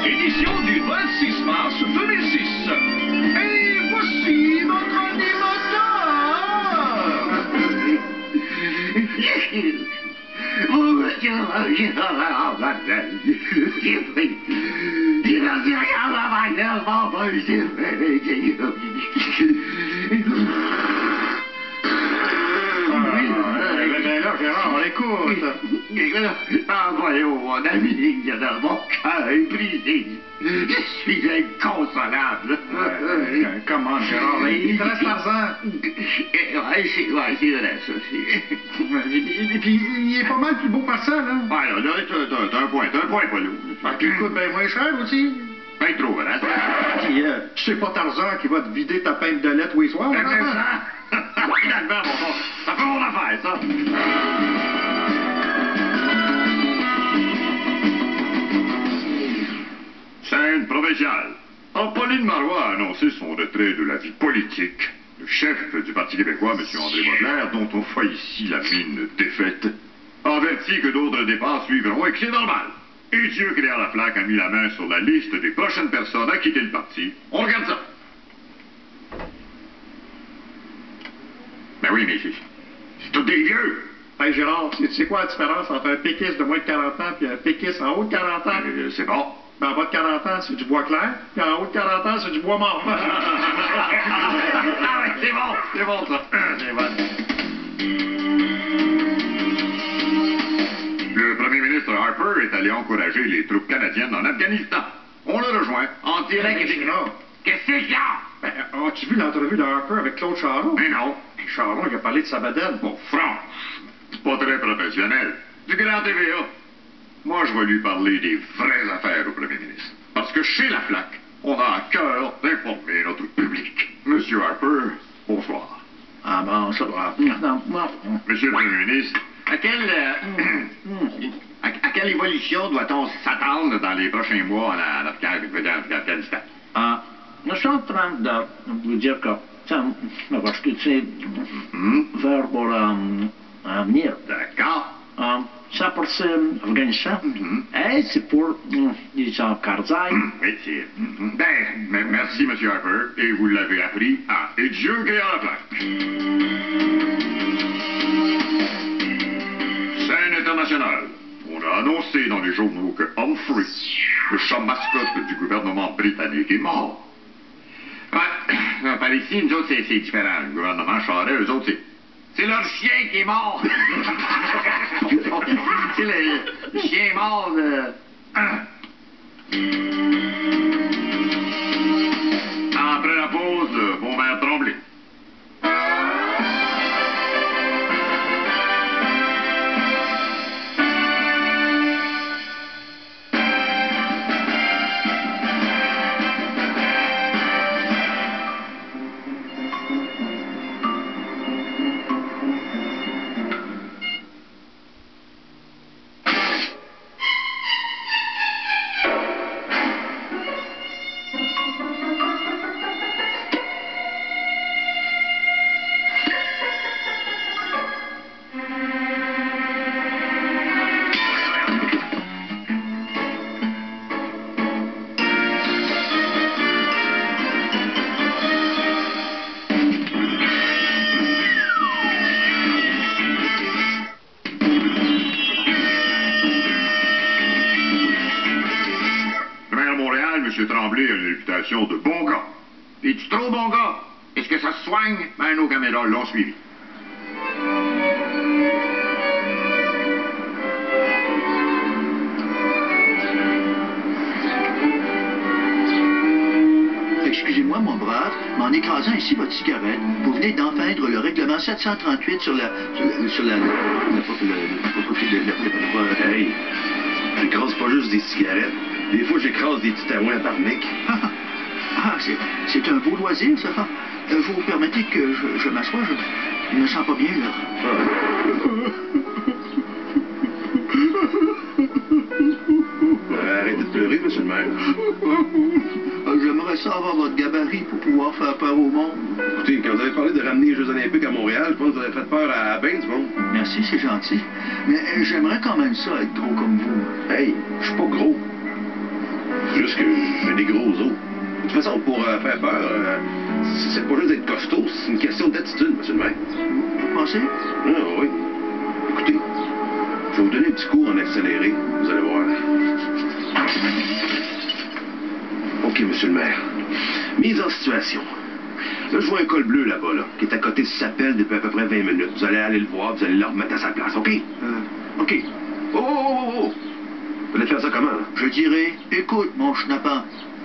Édition du 26 mars 2006. Et voici votre Là, Gérard, on l'écoute. Voyons, mon ami, mon cœur est brisé. Je suis inconsolable. Comment, Gérard? Il te reste l'argent. Ouais, c'est vrai, ça. Et puis, il est pas mal plus beau que Marcel, hein? Ouais, là, t'as un point, pas lourd. Puis il coûte bien moins cher aussi. Ben trop, voilà. Puis, c'est pas Tarzan qui va te vider ta pinte de lait tous les soirs. Finalement, ça fait mon affaire, ça. Scène provinciale. Pauline Marois a annoncé son retrait de la vie politique. Le chef du Parti québécois, M. André Baudelaire, dont on voit ici la mine défaite, a averti que d'autres départs suivront et que c'est normal. Et Dieu Créant la Flaque a mis la main sur la liste des prochaines personnes à quitter le parti. On regarde ça. Ben oui, mais c'est tout des vieux. Hey Gérard, tu sais quoi la différence entre un péquiste de moins de 40 ans et un péquiste en haut de 40 ans? C'est bon. Ben, en bas de 40 ans, c'est du bois clair, puis en haut de 40 ans, c'est du bois mort. Ah ouais, c'est bon ça. C'est bon. Le premier ministre Harper est allé encourager les troupes canadiennes en Afghanistan. On le rejoint en direct et Gérard. Qu'est-ce que c'est ça? Ben, as-tu vu l'entrevue de Harper avec Claude Charon? Mais non. Charon, il a parlé de sa bedaine. Bon, France, c'est pas très professionnel. Du grand TVA. Moi, je vais lui parler des vraies affaires au premier ministre. Parce que chez la Flaque, on a à cœur d'informer notre public. Monsieur Harper, bonsoir. Ah bon, ça va. Monsieur le premier ministre, à quelle évolution doit-on s'attendre dans les prochains mois en Afghanistan? Ah, je suis en train de vous dire que, parce que c'est vers pour l'avenir. D'accord. Ça pour l'Afghanistan, et c'est pour les Karzai. Oui, c'est... Ben, merci, Monsieur Harper, et vous l'avez appris à Et Dieu Créant la Flaque. Scène internationale. On a annoncé dans les journaux que Humphrey, le chat mascotte du gouvernement britannique, est mort. Ouais, par ici, nous autres, c'est différent. Le gouvernement Charest, eux autres, c'est leur chien qui est mort. C'est le chien mort de... Après la pause, mon verre Tremblay. M. Tremblay a une réputation de bon gars. Es-tu trop bon gars? Est-ce que ça se soigne? Ben, nos caméras l'ont suivi. Excusez-moi, mon brave, mais en écrasant ici votre cigarette, vous venez d'enfreindre le règlement 738 sur la... Hey, j'écrase pas juste des cigarettes. Des fois, j'écrase des petits taouins à Barnick. C'est un beau loisir, ça. Vous permettez que je m'assoie? Je me sens pas bien, là. pleurer, monsieur le maire. J'aimerais ça avoir votre gabarit pour pouvoir faire peur au monde. Écoutez, quand vous avez parlé de ramener les Jeux olympiques à Montréal, je pense que vous avez fait peur à ben du monde. Merci, c'est gentil. Mais j'aimerais quand même ça être gros comme vous. Hey, je suis pas gros. C'est juste que j'ai des gros os. De toute façon, pour faire peur, c'est pas juste d'être costaud, c'est une question d'attitude, monsieur le maire. Vous pensez? Ah oui. Écoutez, je vais vous donner un petit cours en accéléré, vous allez voir. OK, monsieur le maire. Mise en situation. Là, je vois un col bleu là-bas, là, qui est à côté de sa pelle depuis à peu près 20 minutes. Vous allez aller le voir, vous allez le remettre à sa place, OK? OK. Oh! Vous allez faire ça comment, là? Je dirais, écoute, mon schnappant,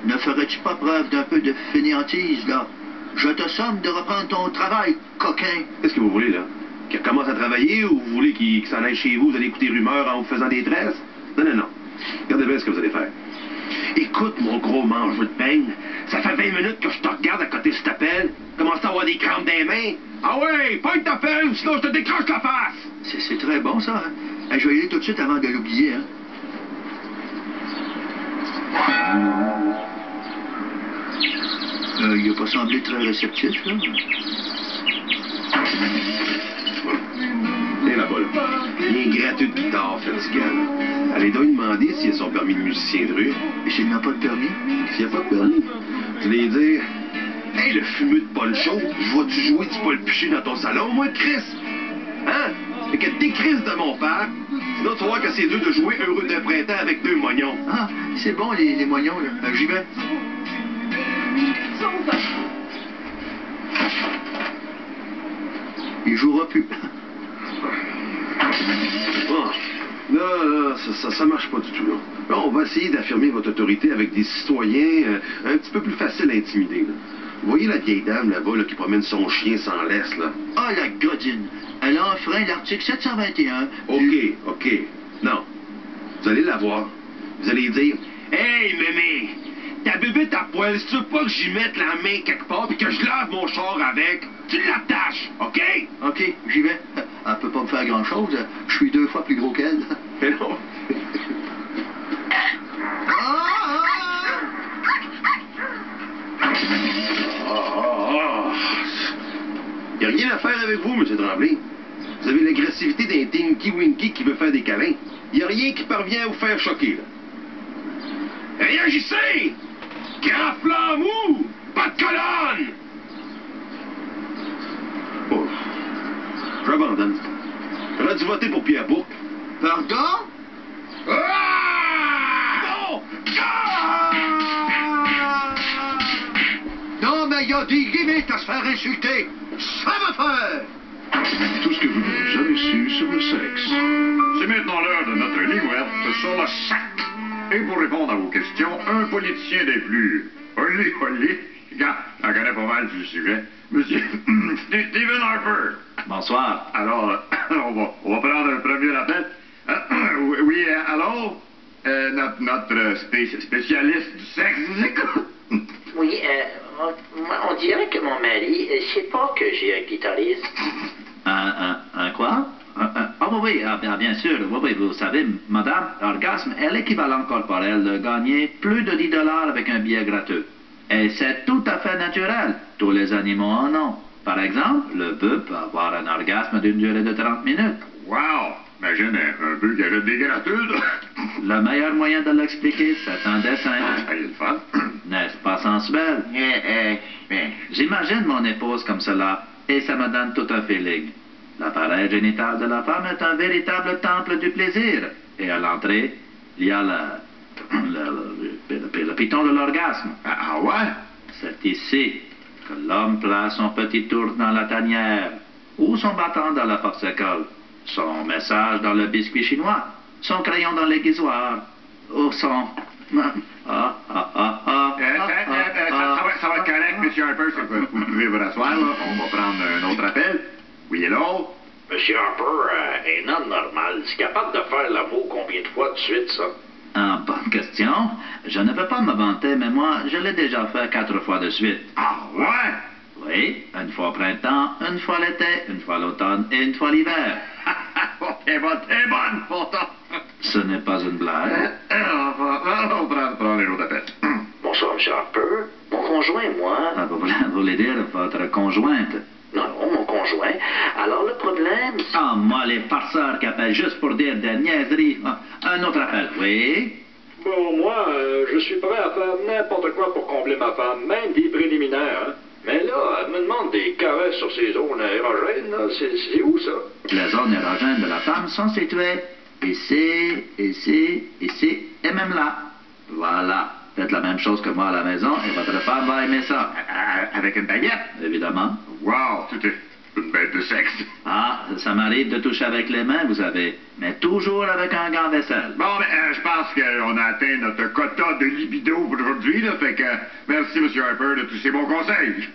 ne ferais-tu pas preuve d'un peu de fainéantise, là? Je te somme de reprendre ton travail, coquin. Qu'est-ce que vous voulez, là? Qu'il recommence à travailler ou vous voulez qu'il s'en aille chez vous, vous allez écouter rumeurs en vous faisant des tresses? Non. Regardez bien ce que vous allez faire. Écoute, mon gros mangeur de peigne, ça fait 20 minutes que je te regarde à côté de cet appel. Commence à avoir des crampes des mains. Ah ouais, pointe ta pelle, sinon je te décroche la face! C'est très bon, ça, hein? Je vais y aller tout de suite avant de l'oublier, hein? Il n'a pas semblé très réceptif, là. Viens là-bas, là. Il y a un gratteux de guitare fatigant. Allez donc lui demander s'il a son permis de musicien de rue. Et s'il n'a pas de permis? S'il n'y a pas de permis, tu allais dire: hey, le fumeux de Poncho, je vois-tu jouer du Paul Piché dans ton salon, moi, Chris? Hein? Fait que t'es Chris de mon père, sinon tu vas voir que c'est dur de jouer Heureux de printemps avec 2 moignons. Ah, c'est bon, les moignons, là. J'y vais. Il jouera plus. Oh. Là, ça marche pas du tout, là. Là, on va essayer d'affirmer votre autorité avec des citoyens un petit peu plus faciles à intimider, là. Vous voyez la vieille dame là-bas là, qui promène son chien sans laisse, là? Ah, la godine! Elle a enfreint l'article 721. OK. Non. Vous allez la voir. Vous allez dire: hey, mémé! Ta bébête à poil, si tu veux pas que j'y mette la main quelque part puis que je lave mon char avec, tu l'attaches, OK? OK, j'y vais. Elle peut pas me faire grand-chose. Je suis 2 fois plus gros qu'elle. Mais non. Il n'y a rien à faire avec vous, M. Tremblay. Vous avez l'agressivité d'un Tinky Winky qui veut faire des câlins. Il n'y a rien qui parvient à vous faire choquer, là. Réagissez! Grand flanc mou! Pas de colonne! Oh. J'abandonne. J'aurais dû voter pour Pierre Bourque. Pardon? Ah! Non! Non, mais il y a des limites à se faire insulter. Ça va faire! Tout ce que vous n'avez jamais su sur le sexe. C'est maintenant l'heure de notre ligne ouverte sur le sac. Et pour répondre à vos questions, un politicien des plus olé, j'en connais pas mal du sujet, Monsieur Stephen Harper. Bonsoir. Alors, on va prendre un premier appel. Oui, allô? Notre spécialiste du sexe vous écoute. Oui, on dirait que mon mari ne sait pas que j'ai un clitoris. Un quoi? Oui, bien sûr. Oui, vous savez, madame, l'orgasme est l'équivalent corporel de gagner plus de $10 avec un billet gratuit. Et c'est tout à fait naturel. Tous les animaux en ont. Par exemple, le bœuf peut avoir un orgasme d'une durée de 30 minutes. Wow! Imagine un bœuf qui achète des gratuits. Le meilleur moyen de l'expliquer, c'est un dessin. Ah, il est le fun. N'est-ce pas sensuel? J'imagine mon épouse comme cela, et ça me donne tout un feeling. L'appareil génital de la femme est un véritable temple du plaisir. Et à l'entrée, il y a le piton de l'orgasme. Ah ouais? C'est ici que l'homme place son petit tour dans la tanière, ou son bâton dans la force-école, son message dans le biscuit chinois, son crayon dans l'aiguisoir, ou son... Ça va être correct, M. Harper, vous pouvez vous rasseoir, là. On va prendre un autre appel. Oui, hello? Monsieur Harper, un homme normal, c'est capable de faire l'amour combien de fois de suite, ça? Bonne question. Je ne peux pas me vanter, mais moi, je l'ai déjà fait 4 fois de suite. Ah ouais? Oui, une fois au printemps, une fois l'été, une fois l'automne et une fois l'hiver. T'es bonne, pourtant. Ce n'est pas une blague. On prend M. Harper. Mon conjoint et moi... Ah, vous voulez dire votre conjointe? Non, mon conjoint. Alors, le problème... Ah, moi, les farceurs qui appellent juste pour dire des niaiseries. Ah, un autre appel, oui? Bon, moi, je suis prêt à faire n'importe quoi pour combler ma femme, même des préliminaires, hein. Mais là, elle me demande des caresses sur ses zones érogènes, là. C'est où, ça? Les zones érogènes de la femme sont situées ici, ici, ici, et même là. Voilà. Faites la même chose que moi à la maison et votre femme va aimer ça. Avec une baguette? Évidemment. Wow, c'était une bête de sexe. Ah, ça m'arrive de toucher avec les mains, vous savez, mais toujours avec un gant vaisselle. Bon, ben, je pense qu'on a atteint notre quota de libido pour aujourd'hui, là, fait que merci, M. Harper, de tous ces bons conseils.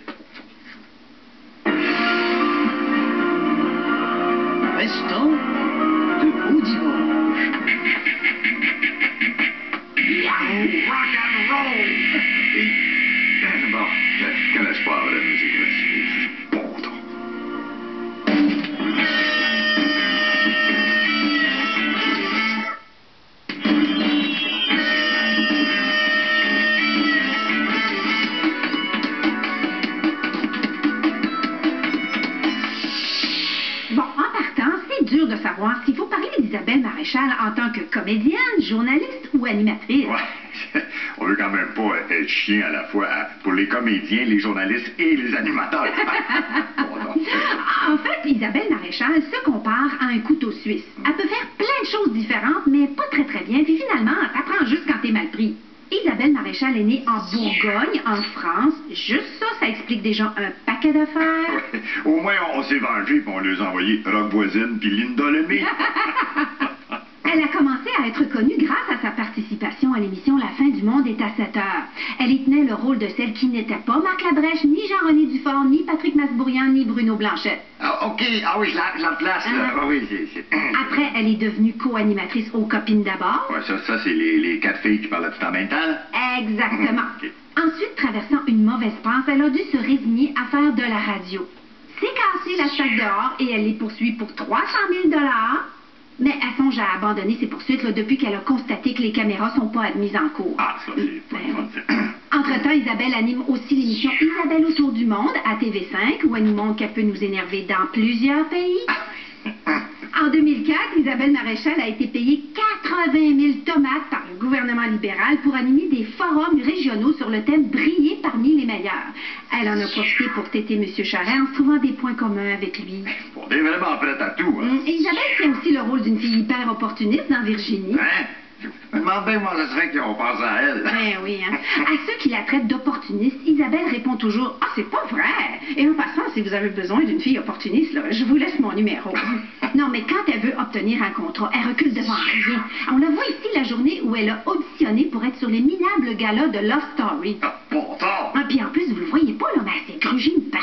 Restons de beaux dimanches. Rock and roll! Bon, quel espoir de la musique classique. Bon temps. Bon, en partant, c'est dur de savoir s'il faut parler d'Isabelle Maréchal en tant que comédienne, journaliste ou animatrice. Ouais, on veut quand même pas être chien à la fois pour les comédiens, les journalistes et les animateurs. Bon, non. En fait, Isabelle Maréchal se compare à un couteau suisse. Elle peut faire plein de choses différentes, mais pas très très bien, puis finalement, ça prend juste quand t'es mal pris. Isabelle Maréchal est née en Bourgogne, en France. Juste ça, ça explique déjà un paquet d'affaires. Ouais, au moins, on s'est vengé, puis on les a envoyés Rock Voisine puis Linda Lemay. Elle a commencé à être connue grâce à sa participation à l'émission La fin du monde est à 7 heures. Elle y tenait le rôle de celle qui n'était pas Marc Labrèche, ni Jean-René Dufort, ni Patrick Masbourian, ni Bruno Blanchet. Ah, OK, ah oui, je la place, là. Ah oui, c'est... Après, elle est devenue co-animatrice aux Copines d'abord. Ouais, ça c'est les 4 filles qui parlent tout en même temps, là. Exactement. OK. Ensuite, traversant une mauvaise passe, elle a dû se résigner à faire de la radio. C'est cassé la sac dehors et elle les poursuit pour 300 000 $. Mais elle songe à abandonner ses poursuites là, depuis qu'elle a constaté que les caméras sont pas admises en cours. Ah, ça, c'est pas Ben fun, oui. Entre-temps, Isabelle anime aussi l'émission Isabelle autour du monde à TV5, où elle nous montre qu'elle peut nous énerver dans plusieurs pays. En 2004, Isabelle Maréchal a été payée 80 000 tomates par le gouvernement libéral pour animer des forums régionaux sur le thème « Briller parmi les meilleurs ». Elle en a profité pour têter M. Charest en se trouvant des points communs avec lui. On est vraiment prête à tout, hein. Et Isabelle tient aussi le rôle d'une fille hyper opportuniste dans Virginie. Hein? Je me demande bien, moi, ça serait qu'ils ont pensé à elle. Ben oui, hein. À ceux qui la traitent d'opportuniste, Isabelle répond toujours « Ah, c'est pas vrai! » Et en passant, si vous avez besoin d'une fille opportuniste, là, je vous laisse mon numéro. Non, mais quand elle veut obtenir un contrat, elle recule devant rien. On la voit ici la journée où elle a auditionné pour être sur les minables galas de Love Story. Ah, bon temps! Ah, puis en plus, vous le voyez pas, là, mais elle s'est grugée une patte.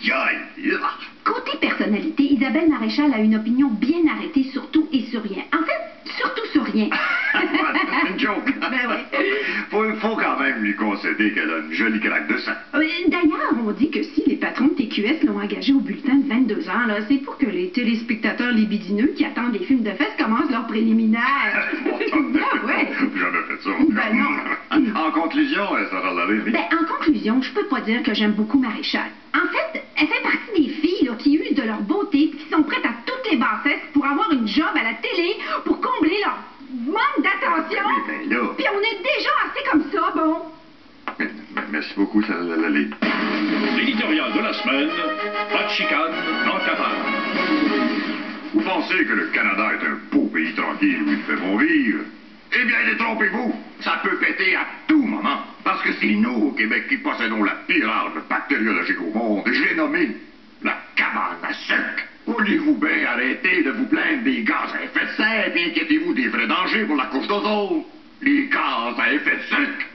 Aïe, aïe, Côté personnalité, Isabelle Maréchal a une opinion bien arrêtée sur tout et sur rien. En fait, surtout sur rien. c'est une joke. Ben oui. Faut quand même lui concéder qu'elle a une jolie craque de sang. D'ailleurs, on dit que si les patrons de TQS l'ont engagée au bulletin de 22 ans, là, c'est pour que les téléspectateurs libidineux qui attendent des films de fesses commencent leurs préliminaires. Ben ouais. Jamais fait ça. Ben non. En conclusion, ça va l'aller. Ben, en conclusion, je peux pas dire que j'aime beaucoup Maréchal. En fait, elle fait partie des filles là, qui usent de leur beauté et qui sont prêtes à toutes les bassesses pour avoir une job à la télé, pour combler leur manque d'attention. Oui, ben là. Puis on est déjà assez comme ça, bon. Merci beaucoup, ça l'allait. L'éditorial de la semaine, pas de chicane dans ta part. Vous pensez que le Canada est un beau pays tranquille où il fait bon vivre? Eh bien, détrompez-vous, ça peut péter à tout moment. Parce que c'est nous, au Québec, qui possédons la pire arme bactériologique au monde. Je l'ai nommée la cabane à sucre. Voulez-vous bien arrêter de vous plaindre des gaz à effet de serre et inquiétez-vous des vrais dangers pour la couche d'ozone? Les gaz à effet de sucre.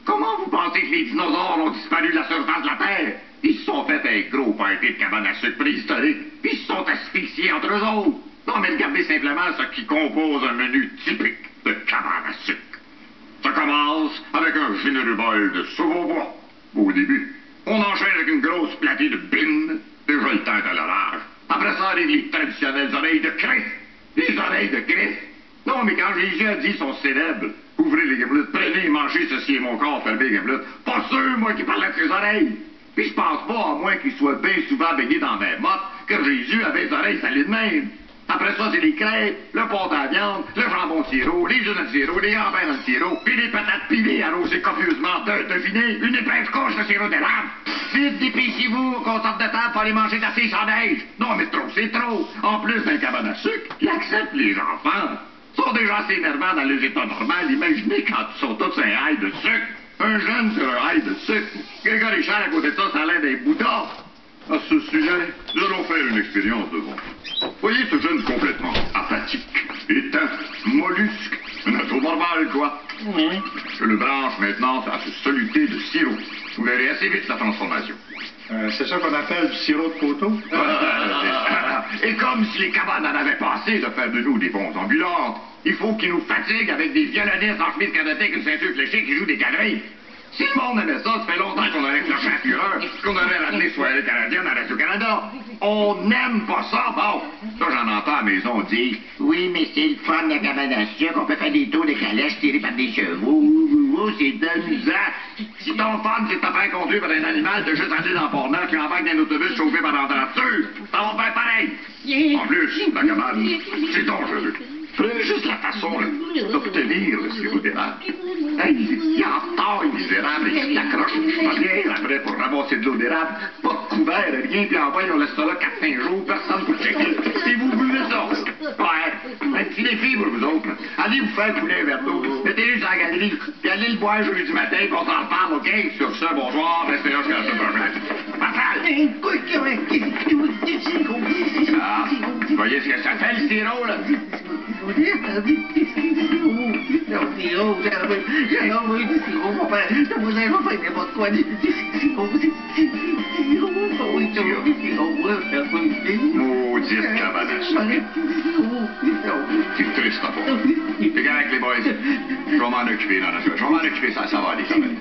Comment vous pensez que les dinosaures ont disparu de la surface de la Terre? Ils se sont fait un gros party de cabane à sucre préhistorique, puis ils se sont asphyxiés entre eux autres. Non, mais regardez simplement ce qui compose un menu typique de cabane à sucre. Ça commence avec un généreux bol de soupe au bois. Au début, on enchaîne avec une grosse platée de bine, déjà le temps à l'orage. Après ça arrivent les traditionnelles oreilles de Christ. Les oreilles de Christ, Non, mais quand Jésus a dit son célèbre, ouvrez les gobelets, prenez et mangez, ceci est mon corps, fermez les gobelets, pas sûr, moi, qui parlait de ses oreilles. Puis je pense pas, à moins qu'il soit bien souvent baigné dans mes mottes, que Jésus avait les oreilles salées de même. Après ça, c'est les crêpes, le pâte à viande, le jambon de sirop, les œufs dans le sirop, les gambins dans le sirop, puis les patates pilées arrosées copieusement, devinez, une épaisse couche de sirop d'érable. Vite, dépêchez-vous, qu'on sorte de table pour aller manger de la fiche en neige. Non, mais trop, c'est trop. En plus d'un cabane à sucre, qui accepte les enfants. Ils sont déjà assez énervants dans les états normal. Imaginez quand ils sont tous un haï de sucre. Un jeune sur un haï de sucre. Grégory Charles, à côté de ça, ça a l'air d'un Bouddha. À ce sujet, nous allons faire une expérience de vous. Voyez ce jeune complètement apathique, éteint, mollusque, un ado normal, quoi. Je le branche maintenant à ce soluté de sirop. Vous verrez assez vite la transformation. C'est ça qu'on appelle du sirop de poteau? Et comme si les cabanes en avaient pas assez de faire de nous des bons ambulantes, il faut qu'ils nous fatiguent avec des violonistes en chemise canadienne et une ceinture fléchée qui jouent des galeries. Si le monde aimait ça, ça fait longtemps qu'on aurait cloché un fureur, qu'on aurait ramené soirée canadienne à Radio-Canada. On n'aime pas ça, bon. Ça, j'en entends à la maison dire, oui, mais c'est le fun de la cabane à sucre, on peut faire des tours de calèche tirés par des chevaux. C'est amusant. Si ton fun, c'est de te faire conduire par un animal, de juste aller dans Port-Neuf et embarquer dans un autobus chauffé par l'entendeur, ça va faire pareil. En plus, la cabane, c'est dangereux. Prenez juste la façon d'obtenir le sirop d'érable. Hey, il en retard, il est misérable, il s'accroche. Pas rien après pour ramasser de l'eau d'érable. Pas de couvert, rien, puis en bas, on laisse ça là 4-5 jours, personne ne peut checker. Et vous buvez ça. Ouais, un petit défi pour vous autres. Allez vous faire couler un verre d'eau. Mettez-le sur la galerie, puis allez le boire jeudi matin, puis on s'en reparle, OK? Sur ce, bonsoir, restez là jusqu'à la semaine prochaine. Pascal! Ah, vous voyez ce que ça fait, le sirop, là? Maudite cabane à sucre. C'est triste à voir. C'est correct, les boys. Je vais m'en occuper, ça va aller, ça va aller.